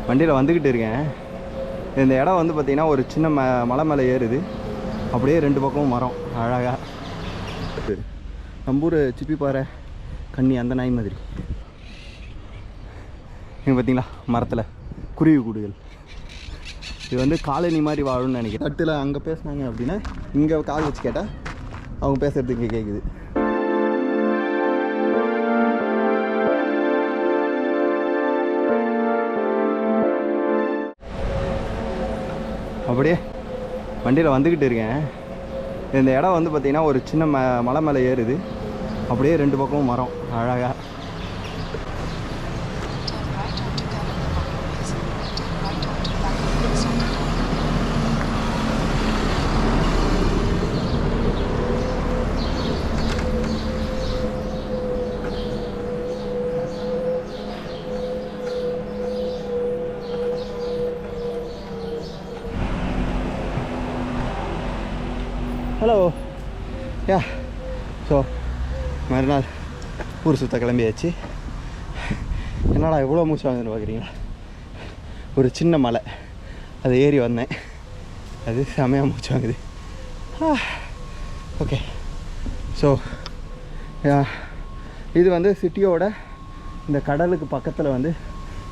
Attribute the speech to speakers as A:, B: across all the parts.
A: வண்டியில் வந்துக்கிட்டு இருக்கேன். இந்த இடம் வந்து பார்த்திங்கன்னா ஒரு சின்ன மலை மேலே ஏறுது. அப்படியே ரெண்டு பக்கமும் மரம் அழகாக. நம்பூர் சிப்பிப்பாறை கண்ணி அந்த நாய் மாதிரி. இங்கே பார்த்தீங்களா மரத்தில் குருவி கூடுகள். இது வந்து காலனி மாதிரி வாழும்னு நினைக்கிறேன். தட்டில் அங்கே பேசுனாங்க அப்படின்னா இங்கே கால் வச்சு கேட்டால் அவங்க பேசுகிறது இங்கே கேட்குது. அப்படியே வண்டியில் வந்துக்கிட்டு இருக்கேன். இந்த இடம் வந்து பார்த்திங்கன்னா ஒரு சின்ன மலை மேலே ஏறுது. அப்படியே ரெண்டு பக்கமும் மரம் அழகாக. ஹலோ யா. ஸோ மறுநாள் ஊர் சுற்ற கிளம்பியாச்சு. என்னடா எவ்வளோ மூச்சு வாங்குதுன்னு பார்க்குறீங்களா? ஒரு சின்ன மலை அதை ஏறி வந்தேன். அது செமையாக மூச்சு வாங்குது. ஓகே. ஸோ இது வந்து சிட்டியோட இந்த கடலுக்கு பக்கத்தில் வந்து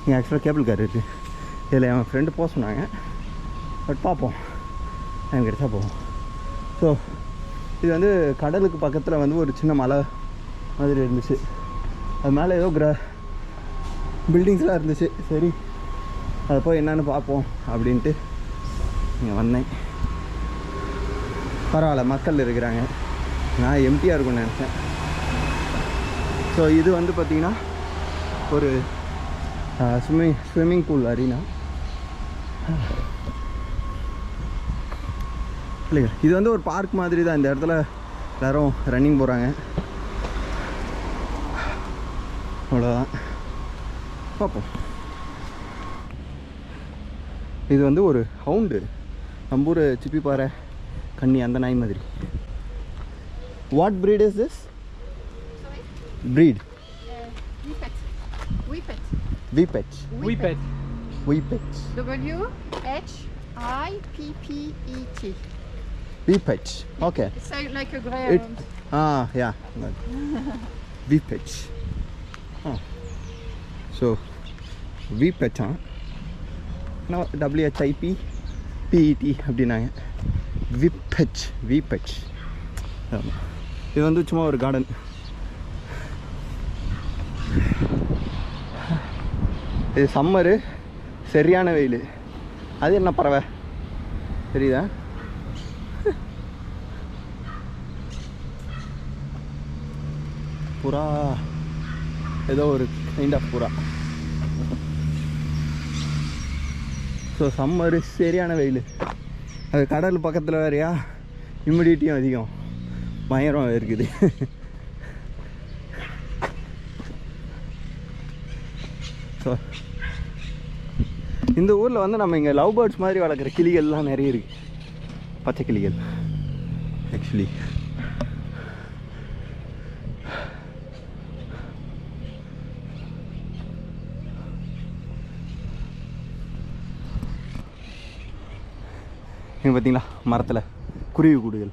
A: இங்கே ஆக்சுவலாக கேபிள் கார் இருக்குது. இதில் என் ஃப்ரெண்டு போக சொன்னாங்க. பட் பார்ப்போம், டைம் கிடைச்சா போவோம். ஸோ இது வந்து கடலுக்கு பக்கத்தில் வந்து ஒரு சின்ன மலை மாதிரி இருந்துச்சு. அது மேலே ஏதோ பில்டிங்ஸ்லாம் இருந்துச்சு. சரி அதை போய் என்னென்னு பார்ப்போம் அப்படின்ட்டு இங்கே வந்தேன். பரவாயில்ல, மக்கள் இருக்கிறாங்க. நான் எம்டியாக இருக்கும்னு நினச்சேன். ஸோ இது வந்து பார்த்திங்கன்னா ஒரு ஸ்விம்மிங் பூல் அரீனா. இல்லைங்க, இது வந்து ஒரு பார்க் மாதிரி தான். இந்த இடத்துல எல்லோரும் ரன்னிங் போகிறாங்க, அவ்வளோதான். பார்ப்போம். இது வந்து ஒரு ஹவுண்டு. நம்பூர் சிப்பிப்பாறை கண்ணி அந்த நாய் மாதிரி. What breed is this? breed
B: Whippet.
A: Whippet.
B: Whippet.
A: Whippet.
B: Whippet.
A: Whippet. Okay.
B: It's like a greyhound.
A: Yeah. Whippet. So Whippet. No, WHIPPET அப்படின்னாங்க. Whippet. இது வந்து சும்மா ஒரு கார்டன். இது சம்மரு, சரியான வெயில். அது என்ன பறவை தெரியுதா? புறா, ஏதோ ஒரு கைண்ட் ஆஃப் புறா. ஸோ சம்மரு, சரியான வெயில். அது கடல் பக்கத்தில் வேறையா, ஹியூமிடிட்டியும் அதிகம், பயங்கரம் இருக்குது. ஸோ இந்த ஊரில் வந்து நம்ம இங்கே லவ் பேர்ட்ஸ் மாதிரி வளர்க்குற கிளிகள்லாம் நிறைய இருக்குது. பச்சை கிளிகள் ஆக்சுவலி. இங்கே பார்த்தீங்களா மரத்தில் குருவி கூடுகள்.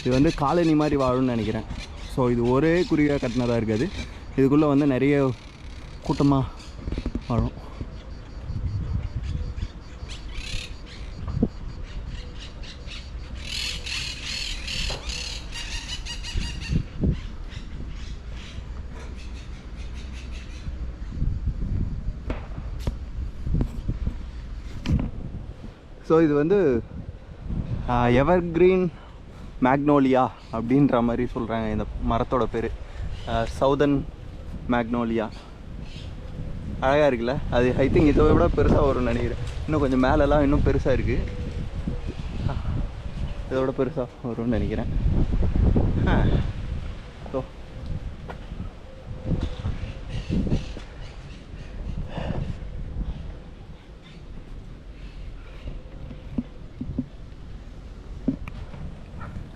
A: இது வந்து காலனி மாதிரி வாழும்னு நினைக்கிறேன். ஸோ இது ஒரே குருவியாக கட்டினதாக இருக்காது. இதுக்குள்ளே வந்து நிறைய கூட்டமாக வாழும். ஸோ இது வந்து எவர்கிரீன் மேக்னோலியா அப்படின்ற மாதிரி சொல்கிறாங்க. இந்த மரத்தோட பேர் சவுதர்ன் மேக்னோலியா. அழகாக இருக்குல்ல? அது ஐ திங்க் இதை விட பெருசாக வரும்னு நினைக்கிறேன். இன்னும் கொஞ்சம் மேலெலாம் இன்னும் பெருசாக இருக்குது. இதோட பெருசாக வரும்னு நினைக்கிறேன். ஸோ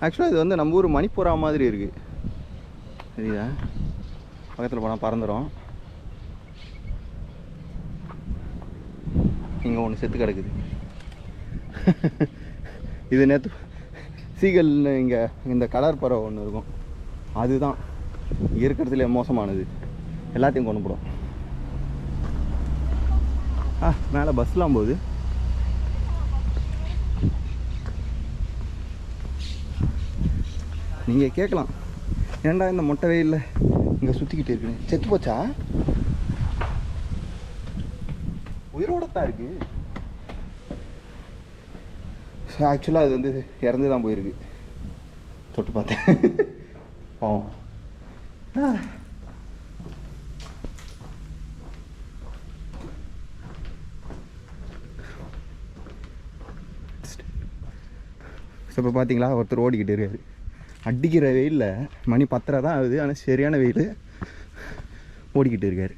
A: ஆக்சுவலாக இது வந்து நம்ம ஊர் மணிப்புறா மாதிரி இருக்குது. சரியா? பக்கத்தில் போனால் பறந்துடும். இங்கே ஒன்று செத்து கிடக்குது. இது நேற்று சீகல்னு இங்கே இந்த கலர் பறவை ஒன்று இருக்கும், அதுதான் இருக்கிறதுலே மோசமானது, எல்லாத்தையும் கொண்டு போடும். மேலே பஸ்லாம் போகுது. நீங்கள் கேட்கலாம், ஏன்டா இந்த மொட்டை வெயிலில் இங்கே சுற்றிக்கிட்டு இருக்குன்னு. செத்து போச்சா? உயிரோடத்தான் இருக்கு. ஆக்சுவலாக அது வந்து இறந்து தான் போயிருக்கு. தொட்டு பார்த்தேன். பாவம். ஸோ இப்போ பார்த்தீங்களா, ஒருத்தர் ஓடிக்கிட்டு இருக்காரு. அடிக்கிற வெயிலில் மணி 10:30 தான் ஆகுது, ஆனால் சரியான வெயில், ஓடிக்கிட்டு இருக்காரு.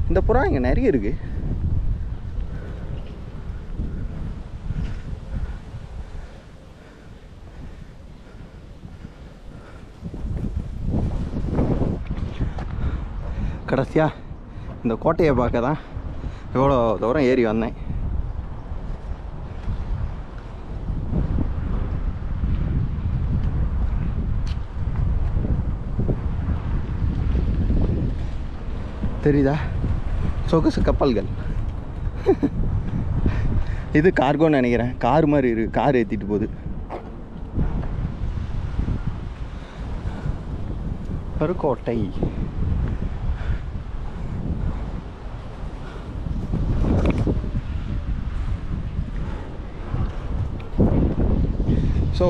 A: இந்த புறா இங்கே நிறைய இருக்கு. கடைசியாக இந்த கோட்டையை பார்க்க தான் எவ்வளோ தூரம் ஏறி வந்தேன். தெரியுதா? சொகுசு கப்பல்கள். இது கார்கோன்னு நினைக்கிறேன். கார் மாதிரி இருக்கு, கார் ஏற்றிட்டு போகுது. ஒரு கோட்டை. ஸோ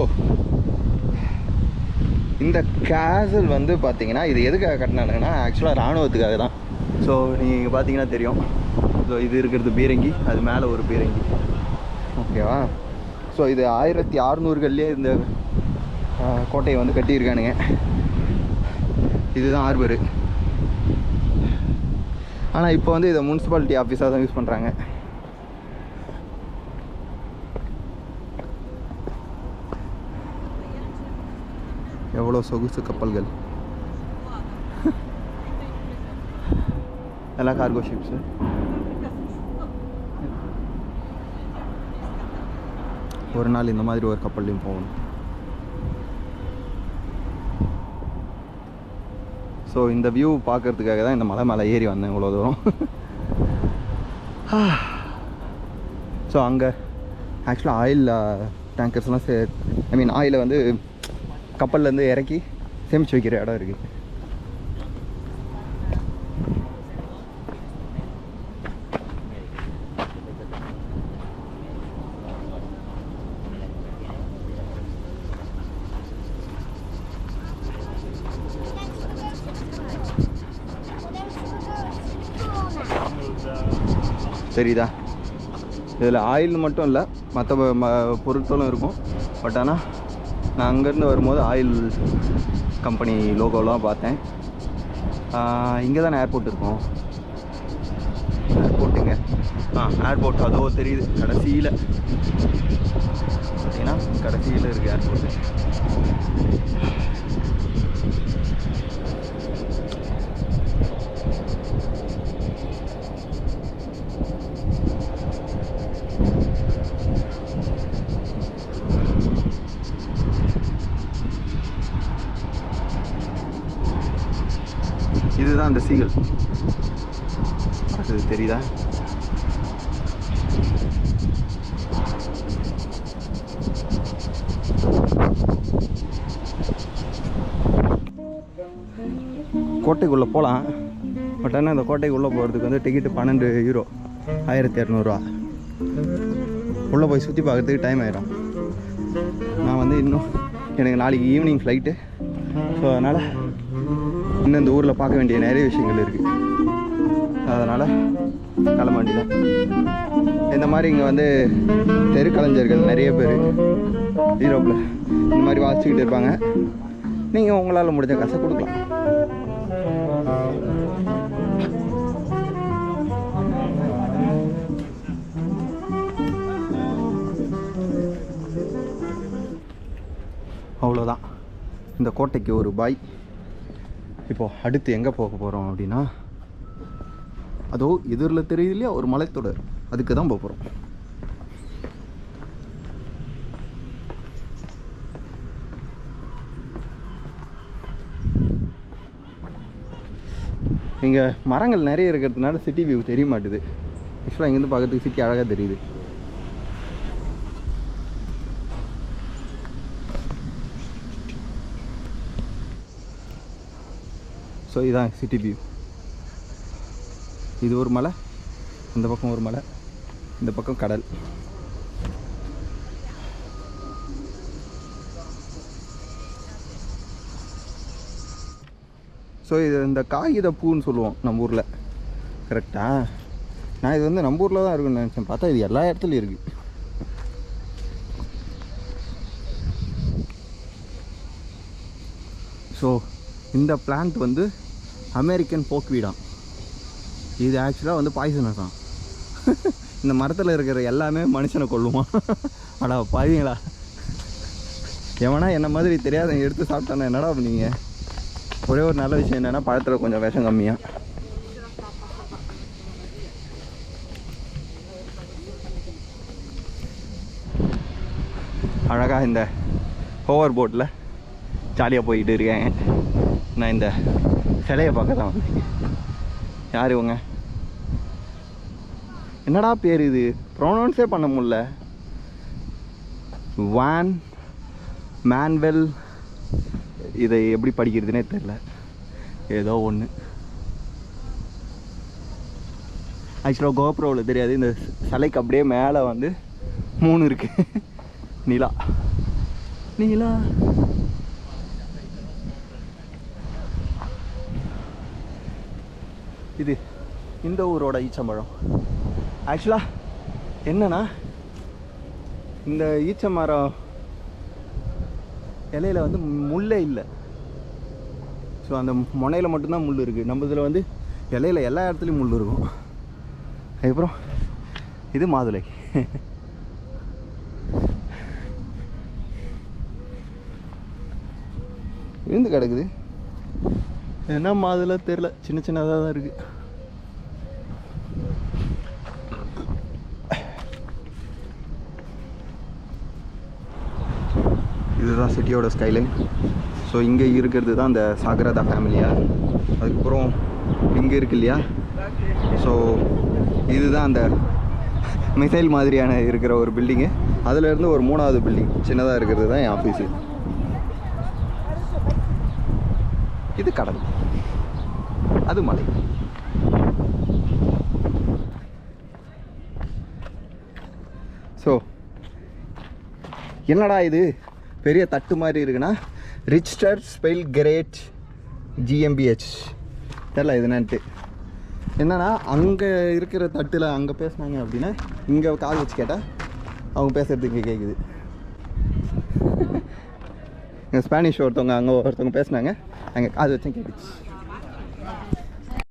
A: இந்த கேசல் வந்து பார்த்தீங்கன்னா இது எதுக்காக கட்டினானுங்கன்னா ஆக்சுவலாக இராணுவத்துக்காக தான். ஸோ நீங்கள் பார்த்தீங்கன்னா தெரியும், ஸோ இது இருக்கிறது பீரங்கி, அது மேலே ஒரு பீரங்கி, ஓகேவா? ஸோ இது 1600களிலே இந்த கோட்டையை வந்து கட்டியிருக்கானுங்க. இதுதான் ஹார்பரு. ஆனால் இப்போ வந்து இதை முனிசிபாலிட்டி ஆஃபீஸாக தான் யூஸ் பண்ணுறாங்க. எவ்வளோ சொகுசு கப்பல்கள், எல்லாம் கார்கோ ஷிப்ஸு. ஒரு நாள் இந்த மாதிரி ஒரு கப்பல்லையும் போகணும். ஸோ இந்த வியூ பார்க்கறதுக்காக தான் இந்த மலை மேலே ஏறி வந்தேன் இவ்வளோ தூரம். ஸோ அங்கே ஆக்சுவலாக ஆயில் டேங்கர்ஸ்லாம் ஆயிலை வந்து கப்பல்லேருந்து இறக்கி சேமித்து வைக்கிற இடம் இருக்குது. தெரியுதா? இதில் ஆயில் மட்டும் இல்லை, மற்ற பொருட்களும் இருக்கும். பட் ஆனால் நான் அங்கேருந்து வரும்போது ஆயில் கம்பெனி லோகோலாம் பார்த்தேன். இங்கே தானே ஏர்போர்ட் இருக்கும். ஏர்போர்ட்டுங்க, ஏர்போர்ட் அதோ தெரியுது கடைசியில். பார்த்தீங்கன்னா கடைசியில் இருக்குது ஏர்போர்ட்டு. இதுதான் அந்த சீகல். அது தெரியுதா? கோட்டைக்குள்ளே போகலாம். பட் ஆனால் இந்த கோட்டைக்குள்ளே போகிறதுக்கு வந்து டிக்கெட்டு 12 யூரோ, 1200 உள்ளே போய் சுற்றி பார்க்குறதுக்கு டைம் ஆகிடும். நான் வந்து இன்னும் எனக்கு நாளைக்கு ஈவினிங் ஃப்ளைட்டு. ஸோ அதனால் இன்னும் இந்த ஊரில் பார்க்க வேண்டிய நிறைய விஷயங்கள் இருக்குது. அதனால் கிளம்ப வேண்டியதான். இந்த மாதிரி இங்கே வந்து தெருக்கலைஞர்கள் நிறைய பேர் யூரோப்பில் இந்த மாதிரி வாசிச்சுக்கிட்டு இருப்பாங்க. நீங்கள் உங்களால் முடிஞ்ச காசை கொடுக்கலாம். அவ்வளோதான், இந்த கோட்டைக்கு ஒரு பாய். இப்போது அடுத்து எங்கே போக போகிறோம் அப்படின்னா, அதோ எதிரில் தெரியுது இல்லையா ஒரு மலைத்தொடர், அதுக்கு தான் போக போகிறோம். இங்கே மரங்கள் நிறைய இருக்கிறதுனால சிட்டி வியூ தெரிய மாட்டுது. ஆக்சுவலாக இங்கேருந்து பார்க்கறதுக்கு சிட்டி அழகாக தெரியுது. ஸோ இதான் சிட்டி வியூ. இது ஒரு மலை, இந்த பக்கம் ஒரு மலை, இந்த பக்கம் கடல். ஸோ இது இந்த காகித பூன்னு சொல்லுவோம் நம்ம ஊரில், கரெக்டா? நான் இது வந்து நம்ம ஊரில் தான் இருக்குன்னு நினச்சேன், பார்த்தா இது எல்லா இடத்துலையும் இருக்குது. ஸோ இந்த பிளான்ட் வந்து அமெரிக்கன் போக்வீடாம். இது ஆக்சுவலாக வந்து பாய்சனஸ் தான். இந்த மரத்தில் இருக்கிற எல்லாமே மனுஷனை கொல்லுமா? அடா பாவீங்களா, எவனா என்ன மாதிரி தெரியாத எடுத்து சாப்பிட்டானா என்னடா பண்ணீங்க? ஒரே ஒரு நல்ல விஷயம் என்னென்னா பழத்தில் கொஞ்சம் விஷம் கம்மியாக. அழகாக இந்த ஹோவர் போட்டில் ஜாலியாக போய்கிட்டு இருக்கேன். நான் இந்த சிலையை பார்க்க தான் வந்தேன். யார் இவங்க? என்னடா பேர் இது? ப்ரொனவுன்ஸே பண்ண முடியல. வான் மேன்வெல், இதை எப்படி படிக்கிறதுனே தெரில, ஏதோ ஒன்று. ஆக்சுவலாக கோப்ரோவில் தெரியாது, இந்த சிலைக்கு அப்படியே மேலே வந்து 3 இருக்குது. நீலா நீலா. இது இந்த ஊரோட ஈச்சம்பழம். ஆக்சுவலாக என்னன்னா, இந்த ஈச்சமரம் இலையில் வந்து முள்ளே இல்லை. ஸோ அந்த முனையில் மட்டும்தான் முள் இருக்குது. நம்ம இதில் வந்து இலையில் எல்லா இடத்துலையும் முள் இருக்கும். அதுக்கப்புறம் இது மாதுளை. விழுந்து கிடக்குது, என்ன மாதுளை தெரில, சின்ன சின்னதாக தான் இருக்குது. இதுதான் சிட்டியோட ஸ்கைலைன். ஸோ இங்கே இருக்கிறது தான் இந்த சாகரதா ஃபேமிலியா. அதுக்கப்புறம் இங்கே இருக்கு இல்லையா, ஸோ இதுதான் அந்த மிசைல் மாதிரியான இருக்கிற ஒரு பில்டிங்கு. அதிலேருந்து ஒரு 3வது பில்டிங் சின்னதாக இருக்கிறது தான் என் ஆஃபீஸு. இது கடல், அது மலை. ஸோ என்னடா இது பெரிய தட்டு மாதிரி இருக்குன்னா, ரிச்டர் ஸ்பெயில் கிரேட் ஜிஎம்பிஹெச் தெரில இது என்னன்ட்டு. என்னன்னா அங்கே இருக்கிற தட்டில் அங்கே பேசுனாங்க அப்படின்னா இங்கே கால் வச்சு கேட்டால் அவங்க பேசுகிறதுக்கு கேட்குது. ஸ்பானிஷ் ஒருத்தவங்க அங்கே ஒருத்தவங்க பேசுனாங்க, அங்கே காது வச்சும் கேட்டுச்சு.